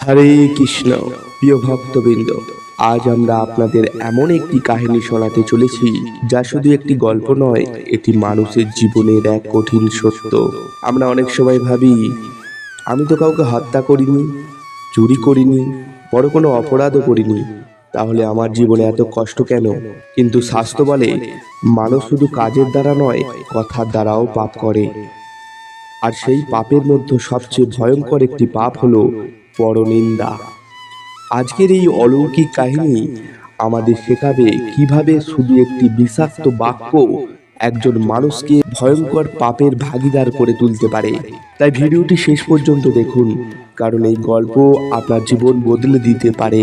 হরে কৃষ্ণ। প্রিয় ভক্তবৃন্দ, আজ আমরা আপনাদের এমন একটি কাহিনী শোনাতে চলেছি যা শুধু একটি গল্প নয়, এটি মানুষের জীবনের এক কঠিন সত্য। আমরা অনেক সময় ভাবি, আমি তো কাউকে হত্যা করিনি, চুরি করিনি, বড় কোনো অপরাধও করিনি, তাহলে আমার জীবনে এত কষ্ট কেন? কিন্তু শাস্ত্র বলে, মানুষ শুধু কাজের দ্বারা নয়, কথার দ্বারাও পাপ করে। আর সেই পাপের মধ্যে সবচেয়ে ভয়ঙ্কর একটি পাপ হলো পরনিন্দা। আজকের এই অলৌকিক কাহিনী আমাদের শেখাবে কিভাবে শুধু একটি বিষাক্ত বাক্য একজন মানুষকে ভয়ঙ্কর পাপের ভাগীদার করে তুলতে পারে। তাই ভিডিওটি শেষ পর্যন্ত দেখুন, কারণ এই গল্প আপনার জীবন বদলে দিতে পারে।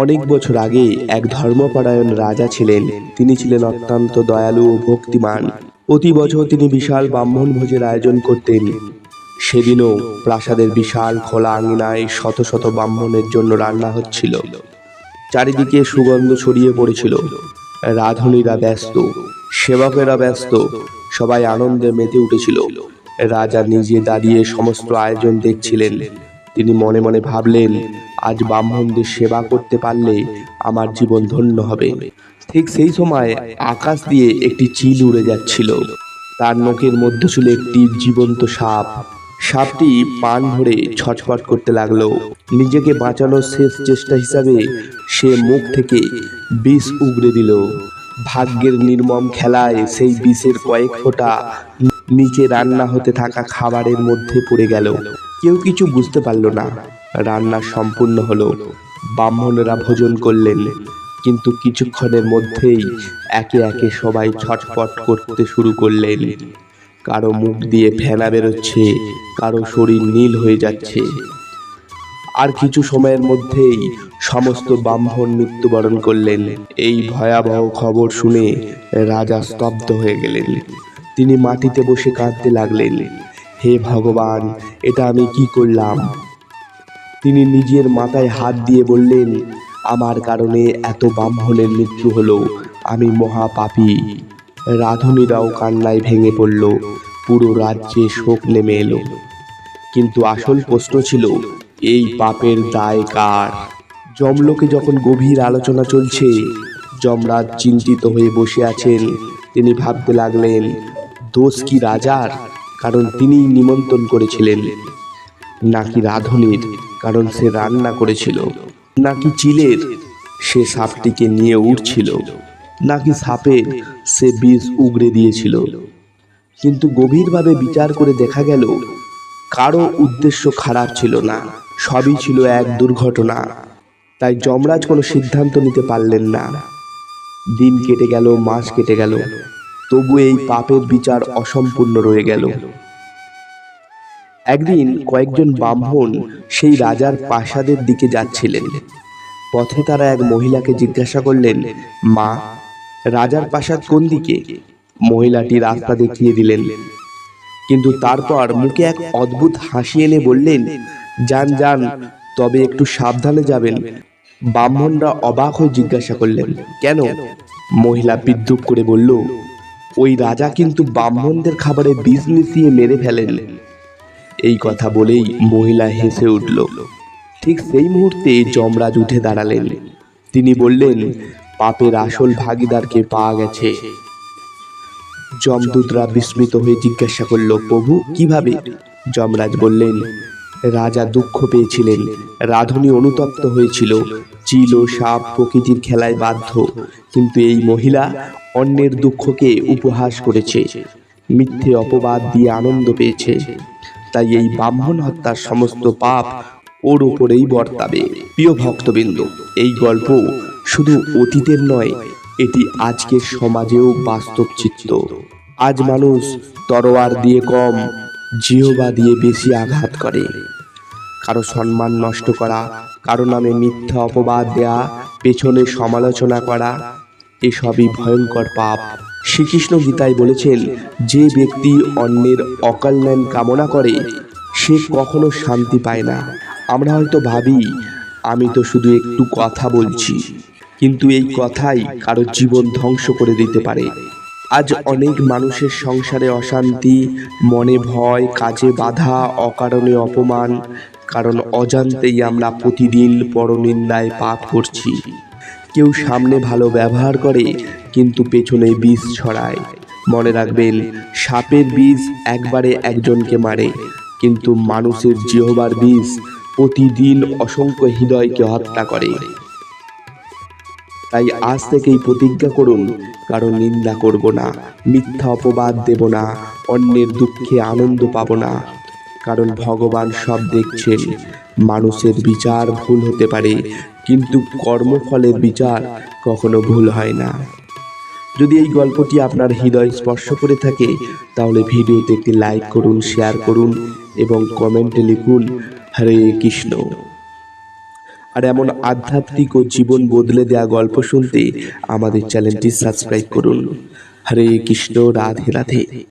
অনেক বছর আগে এক ধর্মপরায়ণ রাজা ছিলেন। তিনি ছিলেন অত্যন্ত দয়ালু ও ভক্তিমান। প্রতি বছর তিনি বিশাল ব্রাহ্মণ ভোজের আয়োজন করতেন। সেদিনও প্রাসাদের বিশাল খোলা আঙিনায় শত শত ব্রাহ্মণের জন্য রান্না হচ্ছিল। চারিদিকে সুগন্ধ ছড়িয়ে পড়েছিল। রাঁধুনিরা ব্যস্ত, সেবকেরা ব্যস্ত, সবাই আনন্দে মেতে উঠেছিল। রাজা নিজে দাঁড়িয়ে সমস্ত আয়োজন দেখছিলেন। তিনি মনে মনে ভাবলেন, আজ ব্রাহ্মণদের সেবা করতে পারলে আমার জীবন ধন্য হবে। ঠিক সেই সময় আকাশ দিয়ে একটি চিল উড়ে যাচ্ছিল। তার নখের মধ্যে ছিল একটি জীবন্ত সাপ। সাপটি পান ভরে ছটফট করতে লাগলো। নিজেকে বাঁচানোর শেষ চেষ্টা হিসাবে সে মুখ থেকে বিষ উগরে দিল। ভাগ্যের নির্মম খেলায় সেই বিষের কয়েক ফোঁটা নিচে রান্না হতে থাকা খাবারের মধ্যে পড়ে গেল। কেউ কিছু বুঝতে পারল না। রান্না সম্পূর্ণ হলো। ব্রাহ্মণেরা ভোজন করলেন, কিন্তু কিছুক্ষণের মধ্যেই একে একে সবাই ছটফট করতে শুরু করলেন। কারো মুখ দিয়ে ফেনা বেরোচ্ছে, কারো শরীর নীল হয়ে যাচ্ছে। আর কিছু সময়ের মধ্যেই সমস্ত ব্রাহ্মণ মৃত্যুবরণ করলেন। এই ভয়াবহ খবর শুনে রাজা স্তব্ধ হয়ে গেলেন। তিনি মাটিতে বসে কাঁদতে লাগলেন, হে ভগবান, এটা আমি কি করলাম? তিনি নিজের মাথায় হাত দিয়ে বললেন, আমার কারণে এত ব্রাহ্মণের মৃত্যু হলো, আমি মহাপাপী। রাঁধুনিরাও কান্নায় ভেঙে পড়ল। পুরো রাজ্যে শোক নেমে এলো। কিন্তু আসল প্রশ্ন ছিল, এই পাপের দায় কার? যমলোকে যখন গভীর আলোচনা চলছে, যমরাজ চিন্তিত হয়ে বসে আছেন। তিনি ভাবতে লাগলেন, দোষ কি রাজার, কারণ তিনিই নিমন্ত্রণ করেছিলেন, নাকি রাঁধুনির, কারণ সে রান্না করেছিল, নাকি চিলের, সে সাপটিকে নিয়ে উড়ছিল, নাকি সাপের, সে বিষ উগরে দিয়েছিল? কিন্তু গভীরভাবে বিচার করে দেখা গেল, কারো উদ্দেশ্য খারাপ ছিল না, সবই ছিল এক দুর্ঘটনা। তাই যমরাজ কোনো সিদ্ধান্ত নিতে পারলেন না। দিন কেটে গেল, মাস কেটে গেল, তবু এই পাপের বিচার অসম্পূর্ণ রয়ে গেল। একদিন কয়েকজন ব্রাহ্মণ সেই রাজার প্রাসাদের দিকে যাচ্ছিলেন। পথে তারা এক মহিলাকে জিজ্ঞাসা করলেন, মা, রাজার প্রাসাদ কোন দিকে? মহিলাটি রাস্তা দেখিয়ে দিলেন, কিন্তু তারপর মুখে এক অদ্ভুত হাসি এনে বললেন, যান যান, তবে একটু সাবধানে যাবেন। ব্রাহ্মণরা অবাক হয়ে জিজ্ঞাসা করলেন, কেন? মহিলা বিদ্রুপ করে বলল, ওই রাজা কিন্তু ব্রাহ্মণদের খাবারে বিষ মিশিয়ে মেরে ফেলেন। এই কথা বলেই মহিলা হেসে উঠল। ঠিক সেই মুহূর্তে যমরাজ উঠে দাঁড়ালেন। তিনি বললেন, পাপের আসল ভাগীদারকে পাওয়া গেছে। যমদূতরা বিস্মিত হয়ে জিজ্ঞাসা করল, প্রভু, কিভাবে? যমরাজ বললেন, রাজা দুঃখ পেয়েছিলেন, রাঁধুনি অনুতপ্ত হয়েছিল, চিল ও সাপ প্রকৃতির খেলায় বাধ্য, কিন্তু এই মহিলা অন্যের দুঃখকে উপহাস করেছে, মিথ্যে অপবাদ দিয়ে আনন্দ পেয়েছে। তাই এই ব্রাহ্মণ হত্যার সমস্ত পাপ ওর উপরেই বর্তাবে। প্রিয় ভক্তবৃন্দ, এই গল্প শুধু অতীতের নয়, এটি আজকের সমাজেও বাস্তব চিত্র। আজ মানুষ তরোয়ার দিয়ে কম, জিহ্বা দিয়ে বেশি আঘাত করে। কারো সম্মান নষ্ট করা, কারো নামে মিথ্যা অপবাদ দেয়া, পেছনে সমালোচনা করা, এসবই ভয়ঙ্কর পাপ। শ্রীকৃষ্ণ গীতায় বলেছেন, যে ব্যক্তি অন্যের অকল্যাণ কামনা করে সে কখনো শান্তি পায় না। আমরা হয়তো ভাবি, আমি তো শুধু একটু কথা বলছি, কিন্তু এই কথাই কারো জীবন ধ্বংস করে দিতে পারে। আজ অনেক মানুষের সংসারে অশান্তি, মনে ভয়, কাজে বাধা, অকারণে অপমান, কারণ অজান্তেই আমরা প্রতিদিন পরনিন্দায় পাপ করছি। কেউ সামনে ভালো ব্যবহার করে কিন্তু পেছনে বিষ ছড়ায়। মনে রাখবেন, সাপের বিষ একবারে একজনকে মারে, কিন্তু মানুষের জিহ্বার বিষ প্রতিদিন অসংখ্য হৃদয়কে হত্যা করে। তাই আজ থেকেই প্রতিজ্ঞা করুন, কারণ নিন্দা করব না, মিথ্যা অপবাদ দেব না, অন্যের দুঃখে আনন্দ পাব না। কারণ ভগবান সব দেখছেন। মানুষের বিচার ভুল হতে পারে, কিন্তু কর্মফলের বিচার কখনো ভুল হয় না। যদি এই গল্পটি আপনার হৃদয় স্পর্শ করে থাকে, তাহলে ভিডিওতে একটি লাইক করুন, শেয়ার করুন এবং কমেন্টে লিখুন হরে কৃষ্ণ। আর এমন আধ্যাত্মিক ও জীবন বদলে দেওয়া গল্প শুনতে আমাদের চ্যানেলটি সাবস্ক্রাইব করুন। হরে কৃষ্ণ, রাধে রাধে।